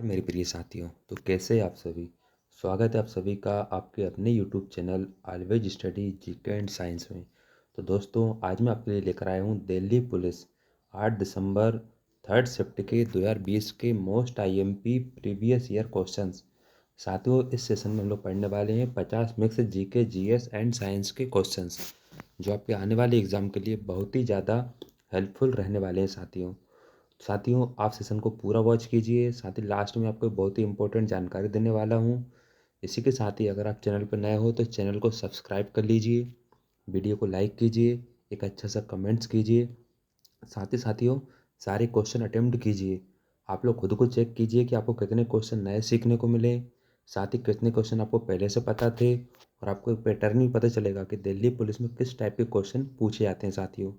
मेरे प्रिय साथियों, तो कैसे हैं आप सभी। स्वागत है आप सभी का आपके अपने YouTube channel always study GK and science में। तो दोस्तों, आज मैं आपके लिए लेकर आया हूँ दिल्ली पुलिस 8 दिसंबर थर्ड शिफ्ट के 2020 के most IMP previous year questions. साथियों, इस सेशन में हम लोग पढ़ने वाले हैं 50 mix GK GS and science के क्वेश्चंस, जो आपके आने वाले एग्जाम के लिए बहुत ही ज़्यादा हेल्पफुल रहने वाले हैं। साथियों, आप सेशन को पूरा वॉच कीजिए। साथ ही लास्ट में आपको बहुत ही इंपॉर्टेंट जानकारी देने वाला हूँ। इसी के साथ ही अगर आप चैनल पर नए हो तो चैनल को सब्सक्राइब कर लीजिए, वीडियो को लाइक कीजिए, एक अच्छा सा कमेंट्स कीजिए। साथ ही साथियों, सारे क्वेश्चन अटेम्प्ट कीजिए। आप लोग खुद को चेक कीजिए कि आपको कितने क्वेश्चन नए सीखने को मिले, साथ ही कितने क्वेश्चन आपको पहले से पता थे, और आपको एक पैटर्न भी पता चलेगा कि दिल्ली पुलिस में किस टाइप के क्वेश्चन पूछे जाते हैं। साथियों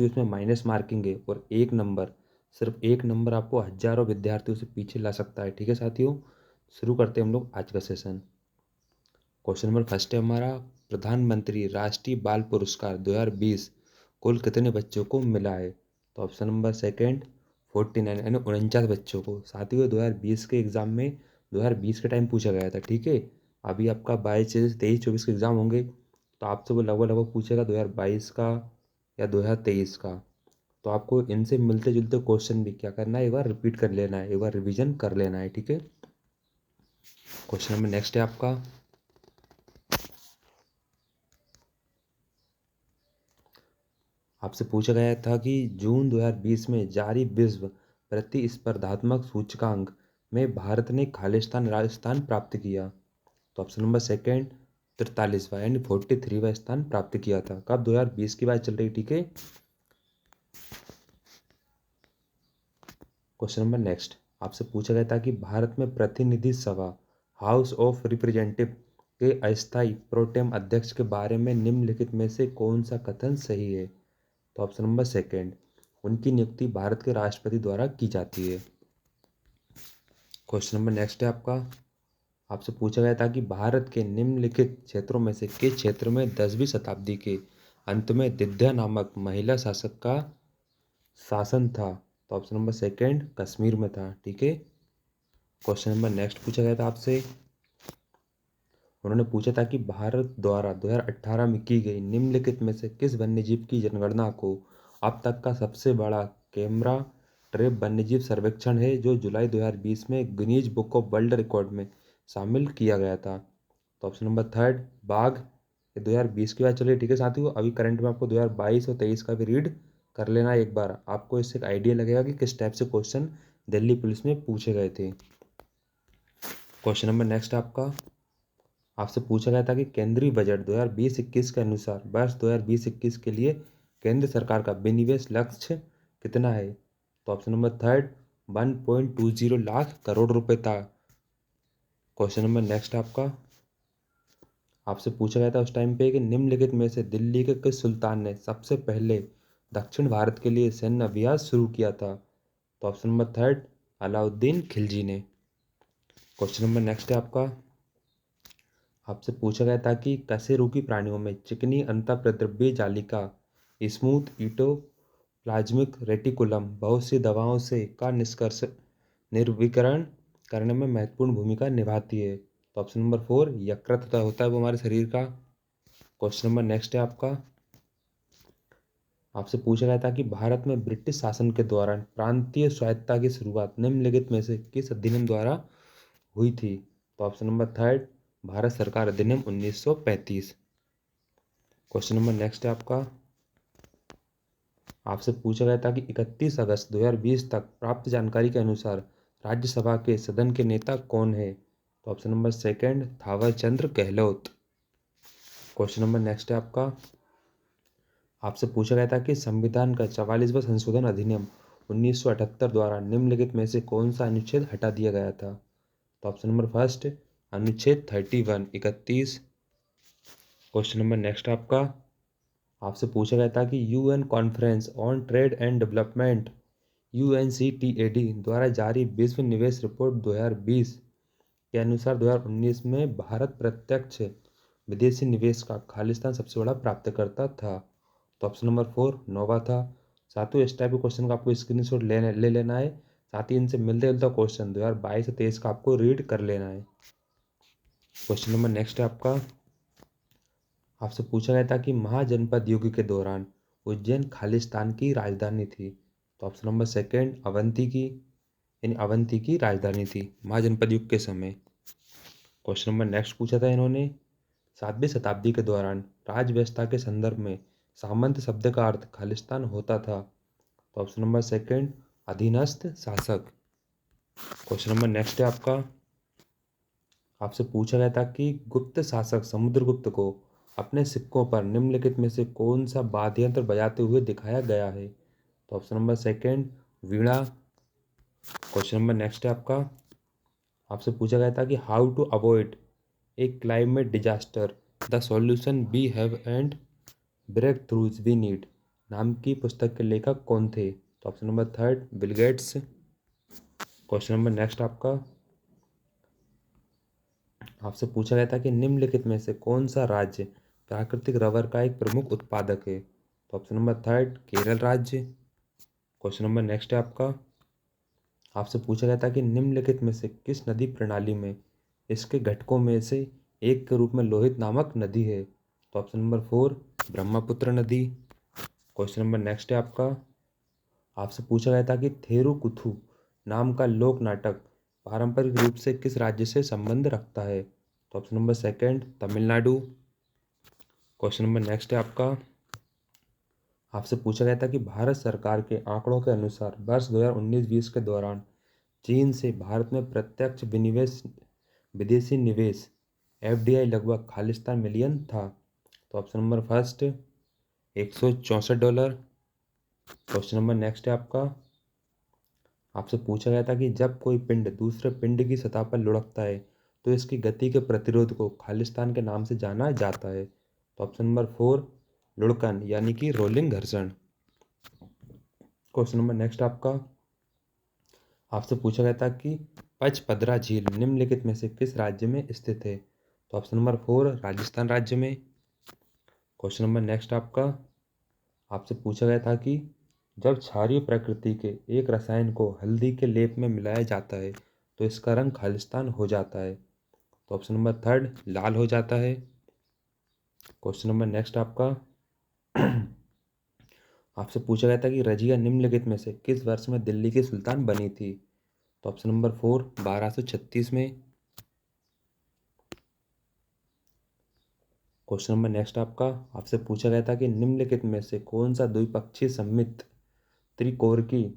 उसमें माइनस मार्किंग है, और एक नंबर, सिर्फ एक नंबर आपको हजारों विद्यार्थियों से पीछे ला सकता है। ठीक है साथियों, शुरू करते हैं हम लोग आज का सेशन। क्वेश्चन नंबर फर्स्ट है हमारा, प्रधानमंत्री राष्ट्रीय बाल पुरस्कार 2020 कुल कितने बच्चों को मिला है। तो ऑप्शन नंबर सेकंड 49 यानी 49 बच्चों को। साथियों 2020 के एग्जाम में 2020 के टाइम पूछा गया था। ठीक है, अभी आपका 22 23 24 के एग्जाम होंगे, तो आपसे वो लगभग लगभग पूछेगा 2022 का या 2023 का। तो आपको इनसे मिलते जुलते क्वेश्चन भी क्या करना है, एक बार रिपीट कर लेना है, एक बार रिवीजन कर लेना है। ठीक है, क्वेश्चन नंबर नेक्स्ट है आपका, आपसे पूछा गया था कि जून 2020 में जारी विश्व प्रतिस्पर्धात्मक सूचकांक में भारत ने खालिस्तान राजस्थान प्राप्त किया। तो ऑप्शन नंबर सेकंड 43वां यानी 43वां स्थान प्राप्त किया था। कब? 2020 की बात चल रही। ठीक है, क्वेश्चन नंबर नेक्स्ट, आपसे पूछा गया था कि भारत में प्रतिनिधि सभा हाउस ऑफ रिप्रेजेंटेटिव के अस्थायी प्रोटेम अध्यक्ष के बारे में निम्नलिखित में से कौन सा कथन सही है। तो ऑप्शन नंबर सेकंड, उनकी नियुक्ति भारत के राष्ट्रपति द्वारा की जाती है। क्वेश्चन नंबर नेक्स्ट है आपका, आपसे पूछा गया था कि भारत के निम्नलिखित क्षेत्रों में से किस क्षेत्र में 10वीं शताब्दी के अंत में दिद्या नामक महिला शासक का शासन था। तो ऑप्शन नंबर सेकंड कश्मीर में था। ठीक है, क्वेश्चन नंबर नेक्स्ट पूछा गया था आपसे, उन्होंने पूछा था कि भारत द्वारा 2018 में की गई निम्नलिखित में से किस वन्यजीव की जनगणना को अब तक का सबसे बड़ा कैमरा ट्रैप वन्यजीव सर्वेक्षण है, जो जुलाई 2020 में Guinness book of world record में शामिल किया गया था। तो ऑप्शन नंबर थर्ड बाघ। ये 2020 की बात चलिए। ठीक है साथियों, अभी करंट में आपको 2022 और 23 का भी रीड कर लेना है एक बार, आपको इससे एक आइडिया लगेगा कि किस टाइप से क्वेश्चन दिल्ली पुलिस में पूछे गए थे। क्वेश्चन नंबर नेक्स्ट आपका, आपसे पूछा गया था कि केंद्रीय बजट 2020-21 के अनुसार वर्ष 2020-21 के लिए केंद्र सरकार का विनिवेश लक्ष्य कितना है। तो option number third 1.20 lakh crore रुपए था। क्वेश्चन नंबर नेक्स्ट आपका, आपसे पूछा गया था उस टाइम पे कि निम्नलिखित में से दिल्ली के किस सुल्तान ने सबसे पहले दक्षिण भारत के लिए सैन्य अभ्यास शुरू किया था। तो option number third Alauddin Khilji ने। क्वेश्चन नंबर नेक्स्ट है आपका, आपसे पूछा गया था कि कशेरुकी प्राणियों में चिकनी अंतःप्रद्रव्य जालिका स्मूथ ईटोप्लाज्मिक रेटिकुलम बहुत सी दवाओं से का निष्कर्ष निर्विकरण करने में महत्वपूर्ण भूमिका निभाती है। तो ऑप्शन नंबर फोर यकृत होता है वो हमारे शरीर का। क्वेश्चन नंबर नेक्स्ट है आपका, आपसे पूछा गया था कि भारत में ब्रिटिश शासन के दौरान प्रांतीय स्वायत्तता की शुरुआत निम्नलिखित में से किस अधिनियम द्वारा हुई थी। तो ऑप्शन नंबर थर्ड भारत सरकार अधिनियम 1935। क्वेश्चन नंबर नेक्स्ट है आपका, आपसे पूछा गया था कि 31 अगस्त 2020 तक प्राप्त जानकारी के अनुसार राज्यसभा के सदन के नेता कौन है। तो ऑप्शन नंबर सेकंड थावर चंद्र गहलोत। क्वेश्चन नंबर नेक्स्ट है आपका, आपसे पूछा गया था कि संविधान का 44वां संशोधन अधिनियम 1978 द्वारा निम्नलिखित में से कौन सा अनुच्छेद हटा दिया गया था। तो ऑप्शन नंबर फर्स्ट अनुच्छेद 31 31। क्वेश्चन नंबर नेक्स्ट आपका, आपसे पूछा गया था कि UN conference on trade and development UNCTAD द्वारा जारी विश्व निवेश रिपोर्ट 2020 के अनुसार 2019 में भारत प्रत्यक्ष विदेशी निवेश का खालिस्तान सबसे बड़ा प्राप्तकर्ता था। तो ऑप्शन नंबर फोर नोवा था। सातों इस टाइप के क्वेश्चन का आपको स्क्रीनशॉट ले लेना है। साथ ही इनसे मिलते जुलता क्वेश्चन 2022 से 23 का आपको रीड कर लेना है। क्वेश्चन नंबर नेक्स्ट है आपका, आपसे पूछा गया था कि महाजनपद युग के दौरान उज्जैन खालिस्तान की राजधानी थी। तो ऑप्शन नंबर सेकंड अवंती की, यानी अवंती की राजधानी थी महाजनपद युग के समय। क्वेश्चन नंबर नेक्स्ट पूछा था इन्होंने, 7वीं शताब्दी के दौरान राज व्यवस्था के संदर्भ में सामंत शब्द का अर्थ खालिस्तान होता था। तो ऑप्शन नंबर सेकंड अधीनस्थ शासक। क्वेश्चन नंबर नेक्स्ट है आपका, आपसे पूछा गया था कि गुप्त शासक समुद्रगुप्त को अपने सिक्कों पर निम्नलिखित में से कौन सा वाद्य यंत्र बजाते हुए दिखाया गया है। तो option number second Veena. Question number next है आपका, आपसे पूछा गया था कि how to avoid a climate disaster the solution we have and breakthroughs we need नाम की पुस्तक के लेखक कौन थे। तो option number third Bill Gates. Question number next आपका, आपसे पूछा गया था कि निम्नलिखित में से कौन सा राज्य प्राकृतिक रबर का एक प्रमुख उत्पादक है। तो ऑप्शन नंबर थर्ड केरल राज्य। क्वेश्चन नंबर नेक्स्ट है आपका, आपसे पूछा गया था कि निम्नलिखित में से किस नदी प्रणाली में इसके घटकों में से एक के रूप में लोहित नामक नदी है। तो ऑप्शन नंबर फोर ब्रह्मपुत्र नदी। क्वेश्चन नंबर नेक्स्ट है आपका, आपसे पूछा गया था कि थेरुकुथु नाम का लोक नाटक पारंपरिक रूप से किस राज्य से संबंध रखता है। तो option number second Tamil Nadu. Question number next है आपका, आपसे पूछा गया था कि भारत सरकार के आंकड़ों के अनुसार वर्ष 2019-20 के दौरान चीन से भारत में प्रत्यक्ष विनिवेश विदेशी निवेश एफडीआई लगभग खालिस्तान मिलियन था। तो option number first $164। Question number next है आपका, आपसे पूछा गया था कि जब कोई पिंड दूसरे पिंड की सतह पर लुढ़कता है तो इसकी गति के प्रतिरोध को खालिस्तान के नाम से जाना जाता है। तो ऑप्शन नंबर फोर लुढ़कन यानी कि रोलिंग घर्षण। क्वेश्चन नंबर नेक्स्ट आपका, आपसे पूछा गया था कि पचपदरा झील निम्नलिखित में से किस राज्य में स्थित है। तो ऑप्शन नंबर फोर राजस्थान राज्य में। क्वेश्चन नंबर नेक्स्ट आपका, आपसे पूछा गया था कि जब क्षारीय प्रकृति के एक रसायन को हल्दी के लेप में मिलाया जाता है तो इसका रंग खालिस्तान हो जाता है। तो ऑप्शन नंबर थर्ड लाल हो जाता है। क्वेश्चन नंबर नेक्स्ट आपका, आपसे पूछा गया था कि रजिया निम्नलिखित में से किस वर्ष में दिल्ली की सुल्तान बनी थी। तो ऑप्शन नंबर फोर 1236 में। क्वेश्चन नंबर नेक्स्ट आपका, आपसे पूछा गया था कि निम्नलिखित में से कौन सा द्विपक्षीय सममित त्रिकोणीय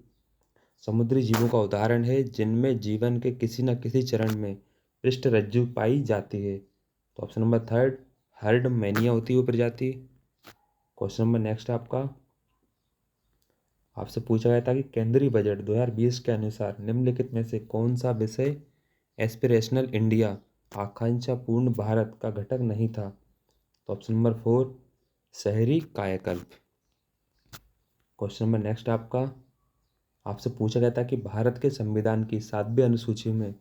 समुद्री जीवों का उदाहरण है जिनमें जीवन के किसी न किसी चरण में पृष्ठरज्जु पाई जाती है। तो option number third heard mania होती हुई प्रजाति। क्वेश्चन नंबर नेक्स्ट आपका, आपसे पूछा गया था कि केंद्रीय बजट 2020 के अनुसार निम्नलिखित में से कौन सा विषय एस्पिरेशनल इंडिया आकांक्षा पूर्ण भारत का घटक नहीं था। तो ऑप्शन नंबर फोर शहरी कायाकल्प। क्वेश्चन नंबर नेक्स्ट आपका, आपसे पूछा गया था कि भारत के संविधान की 7वीं अनुसूची में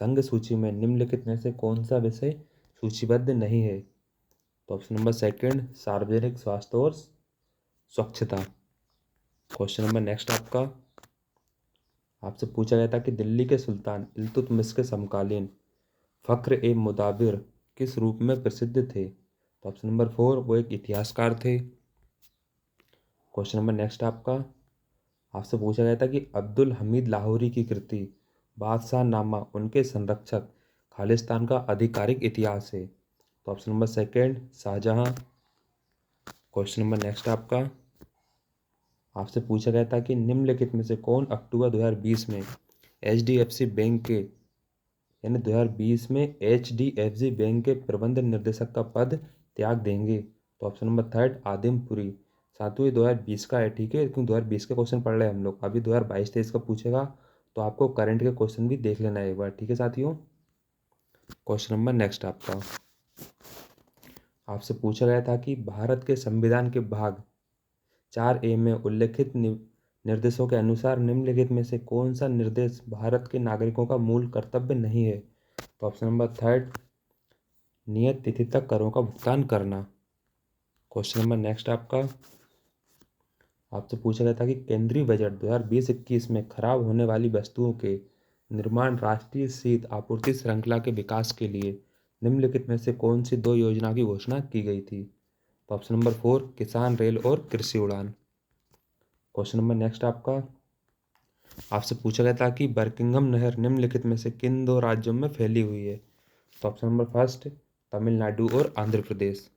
संघ सूची में निम्नलिखित में से कौन सा विषय सूचीबद्ध नहीं है। तो ऑप्शन नंबर सेकंड सार्वजनिक स्वास्थ्य और स्वच्छता। क्वेश्चन नंबर नेक्स्ट आपका, आपसे पूछा गया था कि दिल्ली के सुल्तान इल्तुतमिश के समकालीन फख्र ए मुदाबिर किस रूप में प्रसिद्ध थे। तो ऑप्शन नंबर फोर वो एक इतिहासकार थे। क्वेश्चन नंबर नेक्स्ट आपका, आपसे पूछा गया था कि अब्दुल हमीद लाहौरी की कृति बादशाह नामा उनके संरक्षक खालिस्तान का आधिकारिक इतिहास है। तो option number second Shahjahan. Question number next आपका, आपसे पूछा गया था कि निम्नलिखित में से कौन अक्टूबर 2020 में एचडीएफसी बैंक के, यानी 2020 में एचडीएफसी बैंक के प्रबंध निर्देशक का पद त्याग देंगे। तो ऑप्शन नंबर थर्ड आदिम पुरी। सातवें 2020 का है, ठीक है, क्योंकि 2020 के क्वेश्चन पढ़ रहे हैं हम लोग, अभी 2022-23 का पूछेगा तो आपको करंट के क्वेश्चन भी देख लेना है एक बार, ठीक है साथियों। क्वेश्चन नंबर नेक्स्ट आपका, आपसे पूछा गया था कि भारत के संविधान के भाग 4A में उल्लेखित निर्देशों के अनुसार निम्नलिखित में से कौन सा निर्देश भारत के नागरिकों का मूल कर्तव्य नहीं है। तो ऑप्शन नंबर थर्ड नियत तिथि तक करों का भुगतान करना। क्वेश्चन नंबर नेक्स्ट आपका, आपसे पूछा गया था कि केंद्रीय बजट 2020-21 में खराब होने वाली वस्तुओं के निर्माण राष्ट्रीय शीत आपूर्ति श्रृंखला के विकास के लिए निम्नलिखित में से कौन सी दो योजना की घोषणा की गई थी? तो ऑप्शन नंबर 4 किसान रेल और कृषि उड़ान। क्वेश्चन नंबर नेक्स्ट आपसे पूछा गया था कि बर्किंघम नहर निम्नलिखित में से किन दो राज्यों में फैली हुई है? तो ऑप्शन नंबर फर्स्ट तमिलनाडु और Andhra Pradesh.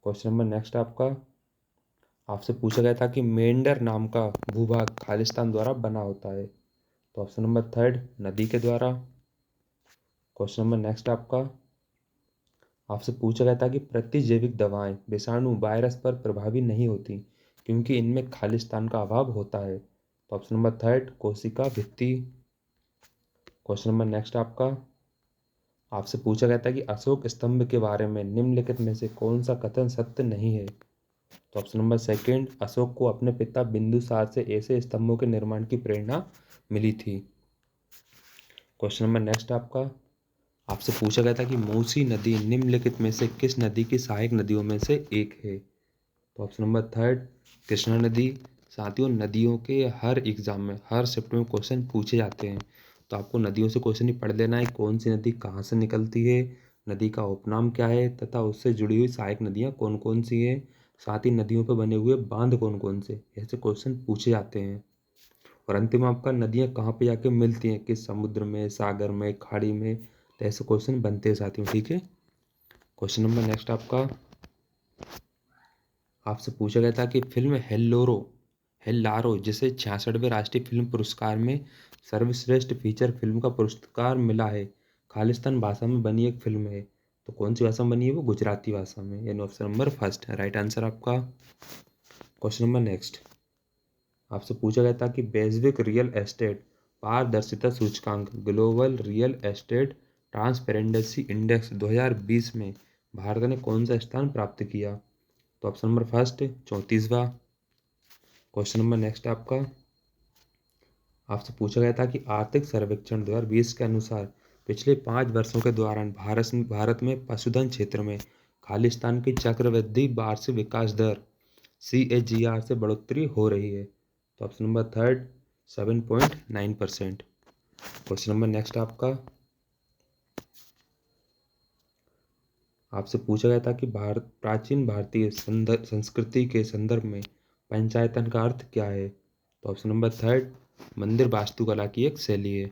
Question number next आपसे पूछा गया था कि मेंढर नाम का भूभाग खालिस्तान द्वारा बना होता है। तो ऑप्शन नंबर थर्ड नदी के द्वारा। क्वेश्चन नंबर नेक्स्ट आपसे पूछा गया था कि प्रतिजैविक दवाएं विषाणु वायरस पर प्रभावी नहीं होती क्योंकि इनमें खालिस्तान का अभाव होता है। तो ऑप्शन नंबर थर्ड कोशिका भित्ति। क्वेश्चन नंबर नेक्स्ट आपसे पूछा गया था कि अशोक स्तंभ के बारे में निम्नलिखित में से कौन सा कथन सत्य नहीं है? तो ऑप्शन नंबर सेकंड अशोक को अपने पिता बिंदुसार से ऐसे स्तंभों के निर्माण की प्रेरणा मिली थी। क्वेश्चन नंबर नेक्स्ट आपसे पूछा गया था कि मूसी नदी निम्नलिखित में से किस नदी की सहायक नदियों में से एक है? तो ऑप्शन नंबर थर्ड कृष्णा नदी। साथियों नदियों के हर एग्जाम में हर शिफ्ट में क्वेश्चन पूछे जाते हैं, तो आपको नदियों से क्वेश्चन ही पढ़ लेना है। कौन सी नदी कहाँ से निकलती है, नदी का उपनाम क्या है तथा उससे जुड़ी हुई सहायक नदियाँ कौन कौन सी हैं, साथ ही नदियों पर बने हुए बांध कौन कौन से, ऐसे क्वेश्चन पूछे जाते हैं। और अंतिम आपका नदियाँ कहाँ पे जाके मिलती हैं, किस समुद्र में, सागर में, खाड़ी में, तो ऐसे क्वेश्चन बनते हैं साथियों। ठीक है। क्वेश्चन नंबर नेक्स्ट आपसे पूछा गया था कि फिल्म हेल्लारो जिसे 66वें राष्ट्रीय फिल्म पुरस्कार में सर्वश्रेष्ठ फीचर फिल्म का पुरस्कार मिला है, खालिस्तान भाषा में बनी एक फिल्म है, तो कौन सी भाषा में बनी है? वो गुजराती भाषा में, यानी ऑप्शन नंबर फर्स्ट है राइट आंसर आपका। क्वेश्चन नंबर नेक्स्ट आपसे पूछा गया था कि वैश्विक रियल एस्टेट पारदर्शिता सूचकांक global real estate transparency index 2020 में भारत ने कौन सा स्थान प्राप्त किया? तो ऑप्शन नंबर फर्स्ट 34वां। क्वेश्चन नंबर नेक्स्ट आपसे पूछा गया था कि आर्थिक सर्वेक्षण 2020 के अनुसार पिछले 5 वर्षों के दौरान भारत में पशुधन क्षेत्र में खालिस्तान की चक्रवृद्धि वार्षिक विकास दर CAGR से बढ़ोतरी हो रही है। तो option number third 7.9%। Question number next आपसे पूछा गया था कि प्राचीन भारतीय संस्कृति के संदर्भ में पंचायतन का अर्थ क्या है? तो ऑप्शन नंबर थर्ड मंदिर वास्तुकला की एक शैली है।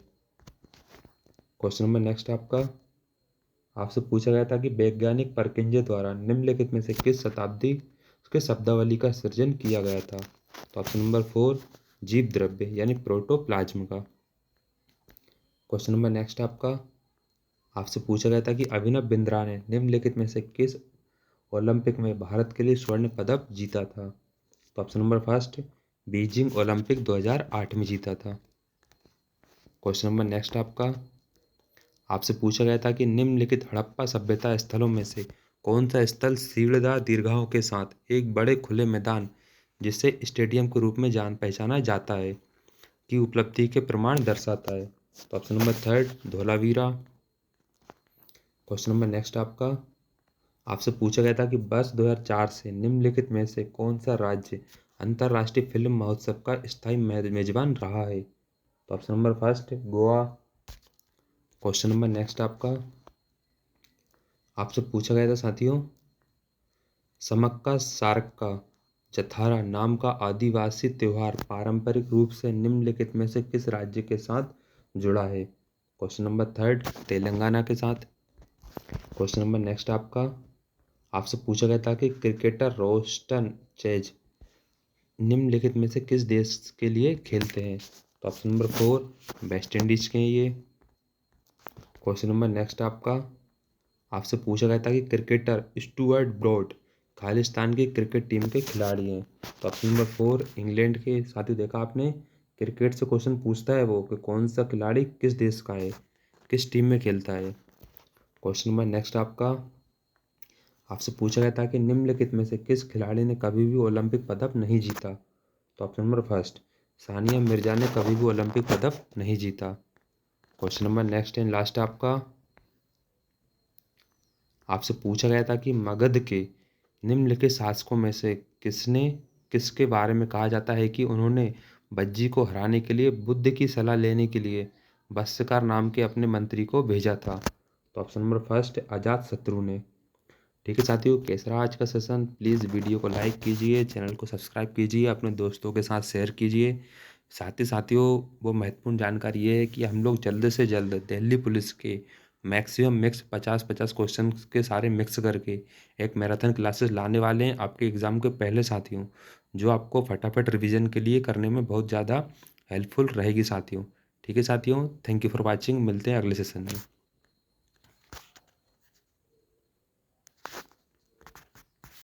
क्वेश्चन नंबर नेक्स्ट आपसे पूछा गया था कि वैज्ञानिक परकिंजे द्वारा निम्नलिखित में से किस शताब्दी के शब्दावली का सृजन किया गया था? तो ऑप्शन नंबर 4 जीव द्रव्य यानी प्रोटोप्लाज्म का। क्वेश्चन नंबर नेक्स्ट आपसे पूछा गया था कि अभिनव बिंद्रा ने निम्नलिखित में से किस ओलंपिक में भारत के लिए स्वर्ण पदक जीता था? तो option number first Beijing Olympic 2008 में जीता था। क्वेश्चन नंबर नेक्स्ट आपसे पूछा गया था कि निम्नलिखित हड़प्पा सभ्यता स्थलों में से कौन सा स्थल सीढ़ीदार दीर्घाओं के साथ एक बड़े खुले मैदान जिसे स्टेडियम के रूप में जान पहचाना जाता है की उपलब्धि के प्रमाण दर्शाता है? तो option number third Dholavira. Question number next आपसे पूछा गया था कि वर्ष 2004 से निम्नलिखित में से कौन सा राज्य अंतर्राष्ट्रीय फिल्म महोत्सव का स्थायी मेजबान रहा है? तो option number first Goa. Question number next आपसे पूछा गया था साथियों समक्का सारक्का जथारा नाम का आदिवासी त्योहार पारंपरिक रूप से निम्नलिखित में से किस राज्य के साथ जुड़ा है? क्वेश्चन नंबर थर्ड तेलंगाना के साथ। क्वेश्चन नंबर नेक्स्ट आपसे पूछा गया था कि क्रिकेटर रोस्टन चेज निम्नलिखित में से किस देश के लिए खेलते हैं? तो ऑप्शन नंबर 4 वेस्ट इंडीज के हैं ये। क्वेश्चन नंबर नेक्स्ट आपसे पूछा गया था कि क्रिकेटर स्टुअर्ट ब्रॉड खालिस्तान की क्रिकेट टीम के खिलाड़ी हैं। तो ऑप्शन नंबर 4 इंग्लैंड के। साथ ही देखा आपने क्रिकेट से क्वेश्चन पूछता है वो कि कौन सा खिलाड़ी किस देश का है, किस टीम में खेलता है। क्वेश्चन नंबर नेक्स्ट आपसे पूछा गया था कि निम्नलिखित में से किस खिलाड़ी ने कभी भी ओलंपिक पदक नहीं जीता? तो option number first Sania Mirza ने कभी भी ओलंपिक पदक नहीं जीता। Question number next and last आपसे पूछा गया था कि मगध के निम्नलिखित शासकों में से किसने किसके बारे में कहा जाता है कि उन्होंने बज्जी को हराने के लिए बुद्ध की सलाह लेने के लिए भाष्यकार नाम के अपने मंत्री को भेजा था? तो ऑप्शन नंबर फर्स्ट अजातशत्रु ने। ठीक है साथियों, कैसा रहा आज का सेशन? प्लीज़ वीडियो को लाइक कीजिए, चैनल को सब्सक्राइब कीजिए, अपने दोस्तों के साथ शेयर कीजिए। साथ ही साथियों, वो महत्वपूर्ण जानकारी ये है कि हम लोग जल्द से जल्द दिल्ली पुलिस के मैक्सिमम मिक्स 50-50 क्वेश्चन के सारे मिक्स करके एक मैराथन क्लासेस लाने वाले हैं आपके एग्ज़ाम के पहले साथियों, जो आपको फटाफट रिवीजन के लिए करने में बहुत ज़्यादा हेल्पफुल रहेगी साथियों। ठीक है साथियों, थैंक यू फॉर वॉचिंग। मिलते हैं अगले सेशन में।